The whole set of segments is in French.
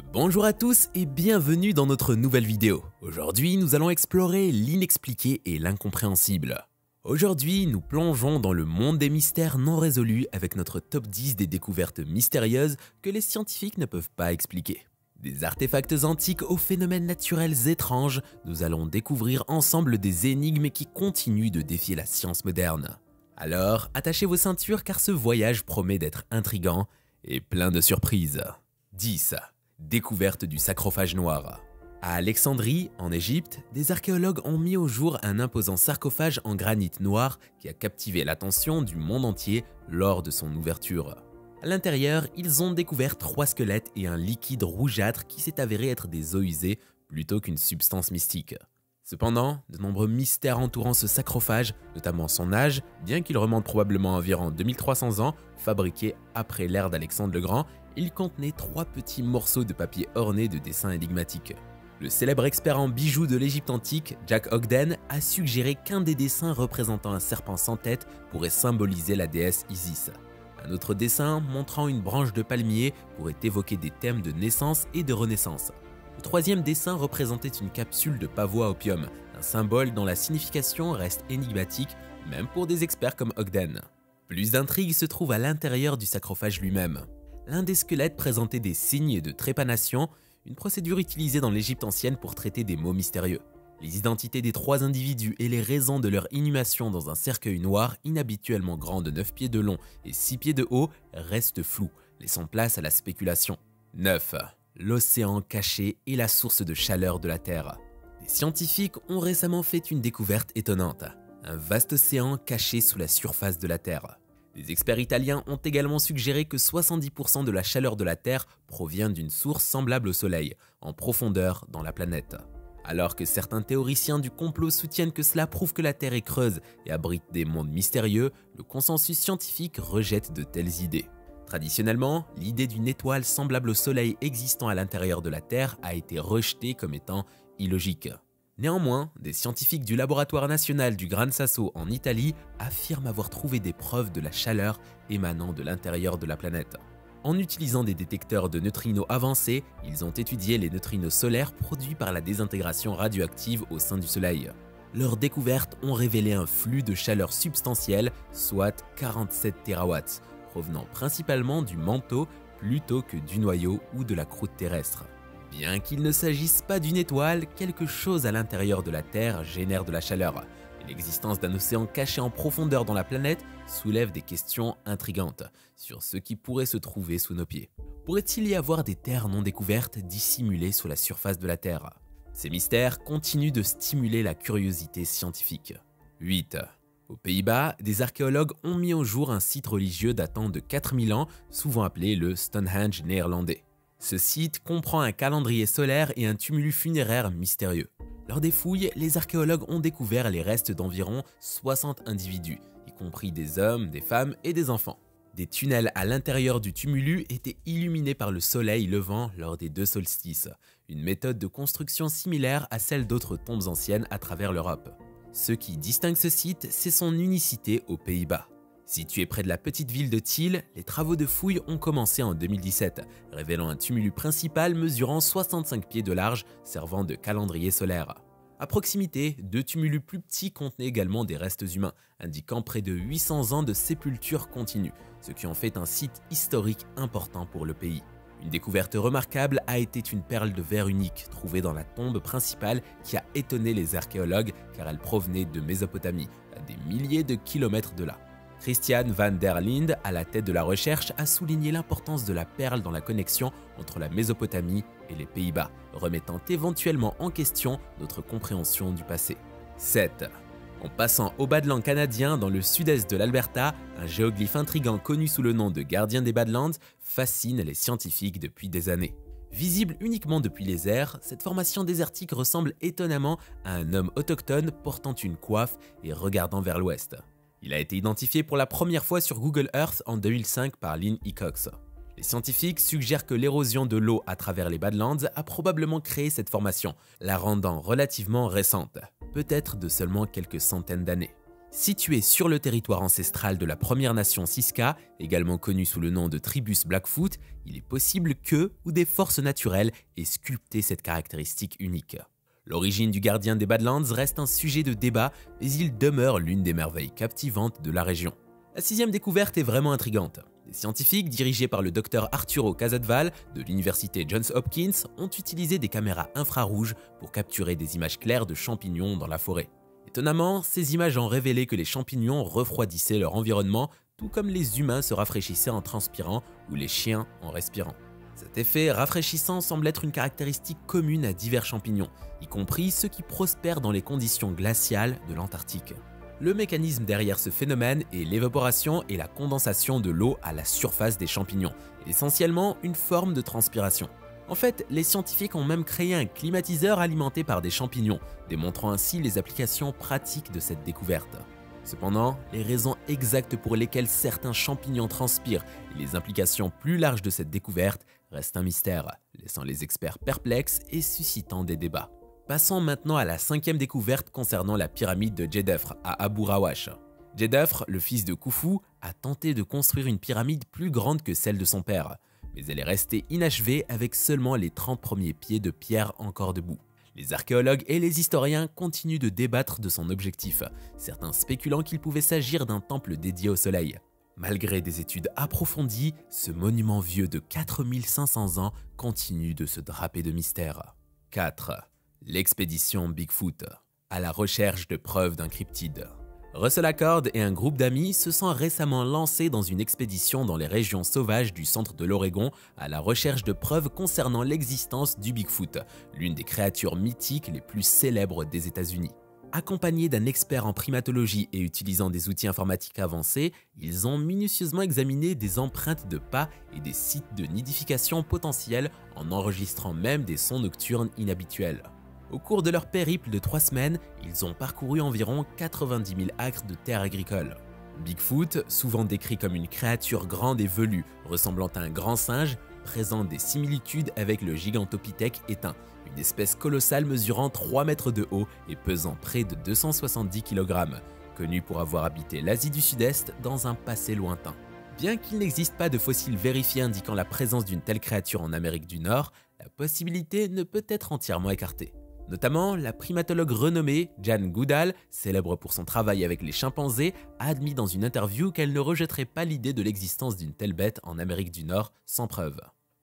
Bonjour à tous et bienvenue dans notre nouvelle vidéo. Aujourd'hui, nous allons explorer l'inexpliqué et l'incompréhensible. Aujourd'hui, nous plongeons dans le monde des mystères non résolus avec notre top 10 des découvertes mystérieuses que les scientifiques ne peuvent pas expliquer. Des artefacts antiques aux phénomènes naturels étranges, nous allons découvrir ensemble des énigmes qui continuent de défier la science moderne. Alors, attachez vos ceintures car ce voyage promet d'être intriguant et plein de surprises. 10. Découverte du sarcophage noir. À Alexandrie, en Égypte, des archéologues ont mis au jour un imposant sarcophage en granit noir qui a captivé l'attention du monde entier lors de son ouverture. À l'intérieur, ils ont découvert 3 squelettes et un liquide rougeâtre qui s'est avéré être des eaux usées plutôt qu'une substance mystique. Cependant, de nombreux mystères entourant ce sarcophage, notamment son âge, bien qu'il remonte probablement à environ 2300 ans, fabriqué après l'ère d'Alexandre le Grand, il contenait 3 petits morceaux de papier ornés de dessins énigmatiques. Le célèbre expert en bijoux de l'Égypte antique, Jack Ogden, a suggéré qu'un des dessins représentant un serpent sans tête pourrait symboliser la déesse Isis. Un autre dessin, montrant une branche de palmier, pourrait évoquer des thèmes de naissance et de renaissance. Le 3e dessin représentait une capsule de pavot à opium, un symbole dont la signification reste énigmatique, même pour des experts comme Ogden. Plus d'intrigue se trouve à l'intérieur du sarcophage lui-même. L'un des squelettes présentait des signes de trépanation, une procédure utilisée dans l'Égypte ancienne pour traiter des maux mystérieux. Les identités des 3 individus et les raisons de leur inhumation dans un cercueil noir inhabituellement grand de 9 pieds de long et 6 pieds de haut restent floues, laissant place à la spéculation. 9. L'océan caché et la source de chaleur de la Terre. Les scientifiques ont récemment fait une découverte étonnante, un vaste océan caché sous la surface de la Terre. Les experts italiens ont également suggéré que 70% de la chaleur de la Terre provient d'une source semblable au Soleil, en profondeur dans la planète. Alors que certains théoriciens du complot soutiennent que cela prouve que la Terre est creuse et abrite des mondes mystérieux, le consensus scientifique rejette de telles idées. Traditionnellement, l'idée d'une étoile semblable au Soleil existant à l'intérieur de la Terre a été rejetée comme étant illogique. Néanmoins, des scientifiques du laboratoire national du Gran Sasso en Italie affirment avoir trouvé des preuves de la chaleur émanant de l'intérieur de la planète. En utilisant des détecteurs de neutrinos avancés, ils ont étudié les neutrinos solaires produits par la désintégration radioactive au sein du Soleil. Leurs découvertes ont révélé un flux de chaleur substantielle, soit 47 terawatts, provenant principalement du manteau plutôt que du noyau ou de la croûte terrestre. Bien qu'il ne s'agisse pas d'une étoile, quelque chose à l'intérieur de la Terre génère de la chaleur. Et l'existence d'un océan caché en profondeur dans la planète soulève des questions intrigantes sur ce qui pourrait se trouver sous nos pieds. Pourrait-il y avoir des terres non découvertes dissimulées sous la surface de la Terre? Ces mystères continuent de stimuler la curiosité scientifique. 8. Aux Pays-Bas, des archéologues ont mis au jour un site religieux datant de 4000 ans, souvent appelé le Stonehenge néerlandais. Ce site comprend un calendrier solaire et un tumulus funéraire mystérieux. Lors des fouilles, les archéologues ont découvert les restes d'environ 60 individus, y compris des hommes, des femmes et des enfants. Des tunnels à l'intérieur du tumulus étaient illuminés par le soleil levant lors des 2 solstices, une méthode de construction similaire à celle d'autres tombes anciennes à travers l'Europe. Ce qui distingue ce site, c'est son unicité aux Pays-Bas. Situé près de la petite ville de Tiel, les travaux de fouilles ont commencé en 2017, révélant un tumulus principal mesurant 65 pieds de large, servant de calendrier solaire. À proximité, 2 tumulus plus petits contenaient également des restes humains, indiquant près de 800 ans de sépulture continue, ce qui en fait un site historique important pour le pays. Une découverte remarquable a été une perle de verre unique trouvée dans la tombe principale qui a étonné les archéologues car elle provenait de Mésopotamie, à des milliers de kilomètres de là. Christian van der Linde, à la tête de la recherche, a souligné l'importance de la perle dans la connexion entre la Mésopotamie et les Pays-Bas, remettant éventuellement en question notre compréhension du passé. 7. En passant au Badlands canadien dans le sud-est de l'Alberta, un géoglyphe intriguant connu sous le nom de gardien des Badlands fascine les scientifiques depuis des années. Visible uniquement depuis les airs, cette formation désertique ressemble étonnamment à un homme autochtone portant une coiffe et regardant vers l'ouest. Il a été identifié pour la première fois sur Google Earth en 2005 par Lynn Hickox. Les scientifiques suggèrent que l'érosion de l'eau à travers les Badlands a probablement créé cette formation, la rendant relativement récente, peut-être de seulement quelques centaines d'années. Située sur le territoire ancestral de la première nation Siska, également connue sous le nom de Tribus Blackfoot, il est possible que, ou des forces naturelles, aient sculpté cette caractéristique unique. L'origine du gardien des Badlands reste un sujet de débat, mais il demeure l'une des merveilles captivantes de la région. La 6e découverte est vraiment intrigante. Des scientifiques dirigés par le Dr Arturo Casadval de l'université Johns Hopkins ont utilisé des caméras infrarouges pour capturer des images claires de champignons dans la forêt. Étonnamment, ces images ont révélé que les champignons refroidissaient leur environnement, tout comme les humains se rafraîchissaient en transpirant ou les chiens en respirant. Cet effet rafraîchissant semble être une caractéristique commune à divers champignons, y compris ceux qui prospèrent dans les conditions glaciales de l'Antarctique. Le mécanisme derrière ce phénomène est l'évaporation et la condensation de l'eau à la surface des champignons, essentiellement une forme de transpiration. En fait, les scientifiques ont même créé un climatiseur alimenté par des champignons, démontrant ainsi les applications pratiques de cette découverte. Cependant, les raisons exactes pour lesquelles certains champignons transpirent et les implications plus larges de cette découverte restent un mystère, laissant les experts perplexes et suscitant des débats. Passons maintenant à la 5e découverte concernant la pyramide de Djedefre à Abu Rawash. Djedefre, le fils de Khufu, a tenté de construire une pyramide plus grande que celle de son père, mais elle est restée inachevée avec seulement les 30 premiers pieds de pierre encore debout. Les archéologues et les historiens continuent de débattre de son objectif, certains spéculant qu'il pouvait s'agir d'un temple dédié au soleil. Malgré des études approfondies, ce monument vieux de 4500 ans continue de se draper de mystère. 4. L'expédition Bigfoot, à la recherche de preuves d'un cryptide. Russell Accord et un groupe d'amis se sont récemment lancés dans une expédition dans les régions sauvages du centre de l'Oregon à la recherche de preuves concernant l'existence du Bigfoot, l'une des créatures mythiques les plus célèbres des États-Unis. Accompagnés d'un expert en primatologie et utilisant des outils informatiques avancés, ils ont minutieusement examiné des empreintes de pas et des sites de nidification potentiels en enregistrant même des sons nocturnes inhabituels. Au cours de leur périple de 3 semaines, ils ont parcouru environ 90 000 acres de terre agricole. Bigfoot, souvent décrit comme une créature grande et velue, ressemblant à un grand singe, présente des similitudes avec le Gigantopithèque éteint, une espèce colossale mesurant 3 mètres de haut et pesant près de 270 kg, connue pour avoir habité l'Asie du Sud-Est dans un passé lointain. Bien qu'il n'existe pas de fossiles vérifiés indiquant la présence d'une telle créature en Amérique du Nord, la possibilité ne peut être entièrement écartée. Notamment, la primatologue renommée Jane Goodall, célèbre pour son travail avec les chimpanzés, a admis dans une interview qu'elle ne rejetterait pas l'idée de l'existence d'une telle bête en Amérique du Nord sans preuve.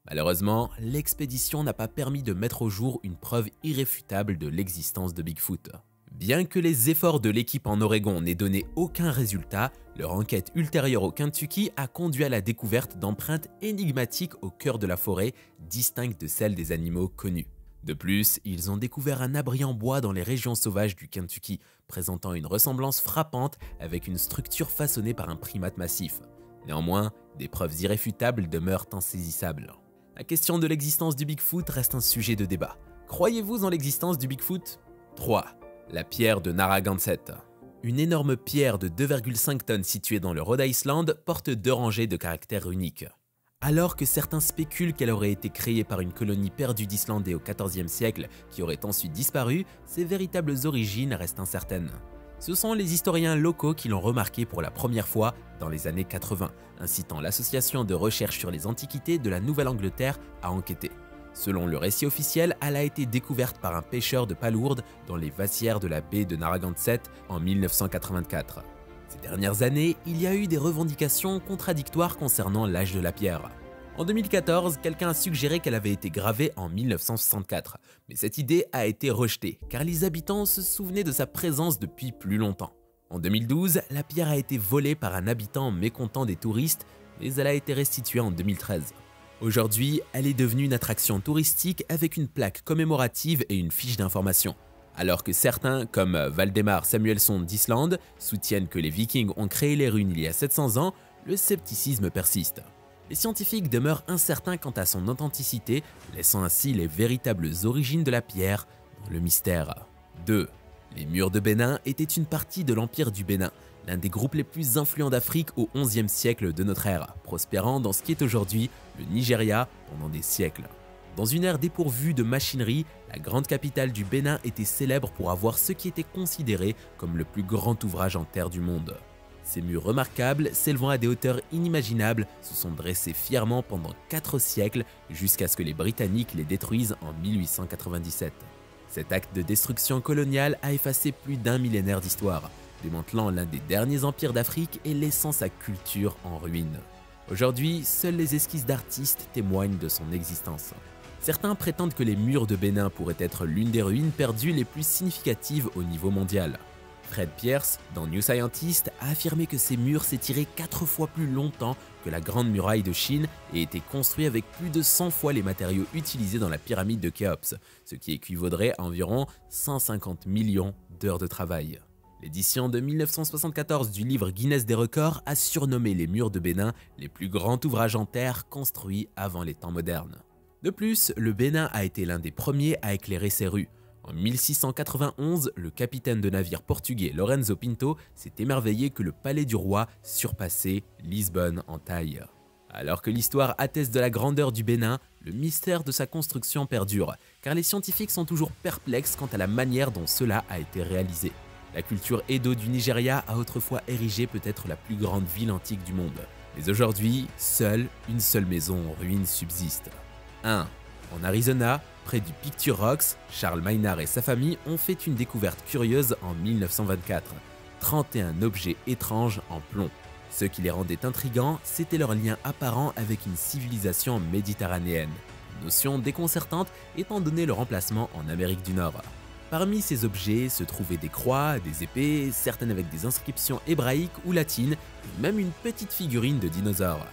Malheureusement, l'expédition n'a pas permis de mettre au jour une preuve irréfutable de l'existence de Bigfoot. Bien que les efforts de l'équipe en Oregon n'aient donné aucun résultat, leur enquête ultérieure au Kentucky a conduit à la découverte d'empreintes énigmatiques au cœur de la forêt, distinctes de celles des animaux connus. De plus, ils ont découvert un abri en bois dans les régions sauvages du Kentucky, présentant une ressemblance frappante avec une structure façonnée par un primate massif. Néanmoins, des preuves irréfutables demeurent insaisissables. La question de l'existence du Bigfoot reste un sujet de débat. Croyez-vous en l'existence du Bigfoot ? 3. La pierre de Narragansett. Une énorme pierre de 2,5 tonnes située dans le Rhode Island porte 2 rangées de caractères uniques. Alors que certains spéculent qu'elle aurait été créée par une colonie perdue d'Islandais au XIVe siècle qui aurait ensuite disparu, ses véritables origines restent incertaines. Ce sont les historiens locaux qui l'ont remarqué pour la première fois dans les années 80, incitant l'association de recherche sur les antiquités de la Nouvelle-Angleterre à enquêter. Selon le récit officiel, elle a été découverte par un pêcheur de palourdes dans les vasières de la baie de Narragansett en 1984. Ces dernières années, il y a eu des revendications contradictoires concernant l'âge de la pierre. En 2014, quelqu'un a suggéré qu'elle avait été gravée en 1964, mais cette idée a été rejetée car les habitants se souvenaient de sa présence depuis plus longtemps. En 2012, la pierre a été volée par un habitant mécontent des touristes, mais elle a été restituée en 2013. Aujourd'hui, elle est devenue une attraction touristique avec une plaque commémorative et une fiche d'information. Alors que certains, comme Valdemar Samuelson d'Islande, soutiennent que les Vikings ont créé les runes il y a 700 ans, le scepticisme persiste. Les scientifiques demeurent incertains quant à son authenticité, laissant ainsi les véritables origines de la pierre dans le mystère. 2. Les murs de Bénin étaient une partie de l'Empire du Bénin, l'un des groupes les plus influents d'Afrique au XIe siècle de notre ère, prospérant dans ce qui est aujourd'hui le Nigeria pendant des siècles. Dans une ère dépourvue de machinerie, la grande capitale du Bénin était célèbre pour avoir ce qui était considéré comme le plus grand ouvrage en terre du monde. Ces murs remarquables, s'élevant à des hauteurs inimaginables, se sont dressés fièrement pendant 4 siècles jusqu'à ce que les Britanniques les détruisent en 1897. Cet acte de destruction coloniale a effacé plus d'un millénaire d'histoire, démantelant l'un des derniers empires d'Afrique et laissant sa culture en ruine. Aujourd'hui, seules les esquisses d'artistes témoignent de son existence. Certains prétendent que les murs de Bénin pourraient être l'une des ruines perdues les plus significatives au niveau mondial. Fred Pierce, dans New Scientist, a affirmé que ces murs s'étiraient 4 fois plus longtemps que la Grande Muraille de Chine et étaient construits avec plus de 100 fois les matériaux utilisés dans la pyramide de Khéops, ce qui équivaudrait à environ 150 millions d'heures de travail. L'édition de 1974 du livre Guinness des records a surnommé les murs de Bénin les plus grands ouvrages en terre construits avant les temps modernes. De plus, le Bénin a été l'un des premiers à éclairer ses rues. En 1691, le capitaine de navire portugais Lorenzo Pinto s'est émerveillé que le palais du roi surpassait Lisbonne en taille. Alors que l'histoire atteste de la grandeur du Bénin, le mystère de sa construction perdure, car les scientifiques sont toujours perplexes quant à la manière dont cela a été réalisé. La culture Edo du Nigeria a autrefois érigé peut-être la plus grande ville antique du monde. Mais aujourd'hui, une seule maison en ruine subsiste. 1. En Arizona, près du Picture Rocks, Charles Maynard et sa famille ont fait une découverte curieuse en 1924. 31 objets étranges en plomb. Ce qui les rendait intrigants, c'était leur lien apparent avec une civilisation méditerranéenne. Une notion déconcertante étant donné leur emplacement en Amérique du Nord. Parmi ces objets se trouvaient des croix, des épées, certaines avec des inscriptions hébraïques ou latines, et même une petite figurine de dinosaure.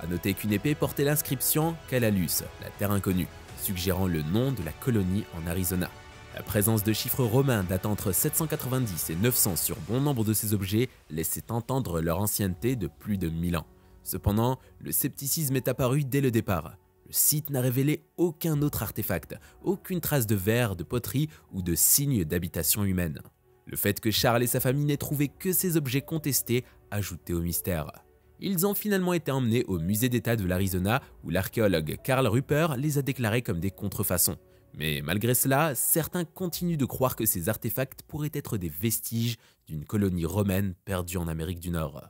A noter qu'une épée portait l'inscription Calalus, la terre inconnue, suggérant le nom de la colonie en Arizona. La présence de chiffres romains datant entre 790 et 900 sur bon nombre de ces objets laissait entendre leur ancienneté de plus de 1000 ans. Cependant, le scepticisme est apparu dès le départ. Le site n'a révélé aucun autre artefact, aucune trace de verre, de poterie ou de signe d'habitation humaine. Le fait que Charles et sa famille n'aient trouvé que ces objets contestés ajoutait au mystère. Ils ont finalement été emmenés au musée d'État de l'Arizona où l'archéologue Carl Rupper les a déclarés comme des contrefaçons. Mais malgré cela, certains continuent de croire que ces artefacts pourraient être des vestiges d'une colonie romaine perdue en Amérique du Nord.